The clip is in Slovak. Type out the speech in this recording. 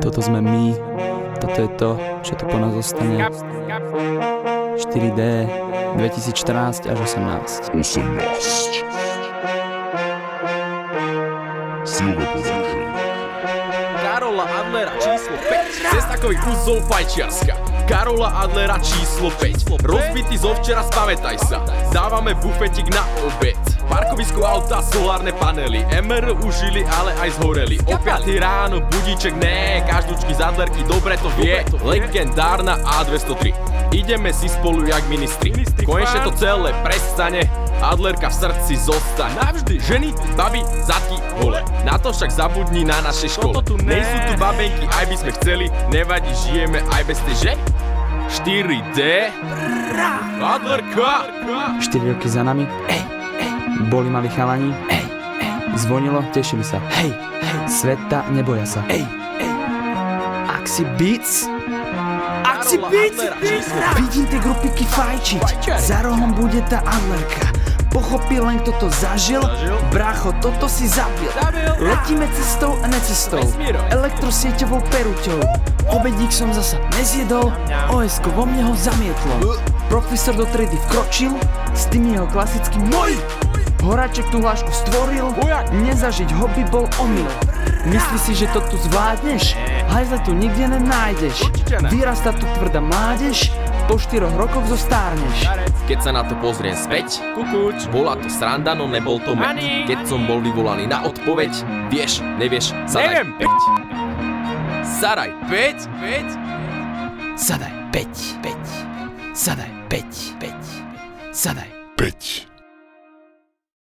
Toto sme my, toto je to, čo tu po nás zostane. 4D 2014 až 18. Silver Production. Karola Adlera číslo 5. Cestakových úzov fajčiarska. Karola Adlera číslo 5. Rozbitý zo včera, spamätaj sa. Dávame bufetik na obed. Parkovisko auta, solárne panely. MR užili, ale aj zhoreli. O 5 ráno budíček, né. Každúčky z Adlerky, dobre to vie. Legendárna A203. Ideme si spolu jak ministri. Konečne to celé prestane. Adlerka v srdci zostane. Navždy. Ženy, baby, zadky, hole. Na to však zabudni na našej škole. Nejsú tu babenky, aj by sme chceli. Nevadí, žijeme aj bez tej že? 4D Adlerka. 4 roky za nami. Boli mali chalani. Zvonilo, tešili sa. Sveta, neboja sa. Axi Beats. Axi Beats. Vidím tie grupiky fajčiť. Za rohom bude tá Adlerka. Pochopil len, kto to zažil. Bracho, toto si zabil. Letíme cestou a necestou. Elektrosieťovou peruťou. Obedík som zasa nezjedol. OS-ko vo mne ho zamietlo. Profesor do triedy vkročil s tým jeho klasickým MOJ. Horáček tú hlášku stvoril. Nezažiť ho by bol omyl. Myslíš si, že to tu zvládneš? Hajzle tu nikde nenájdeš. Vyrastá tu tvrdá mládež. Po 4 rokoch zostárneš. Keď sa na to pozriem späť, kukuč, bola to sranda, no nebol to med. Keď som bol vyvolaný na odpoveď, vieš, nevieš, zadaj 5. Zadaj 5. Zadaj 5. Zadaj 5. Zadaj 5.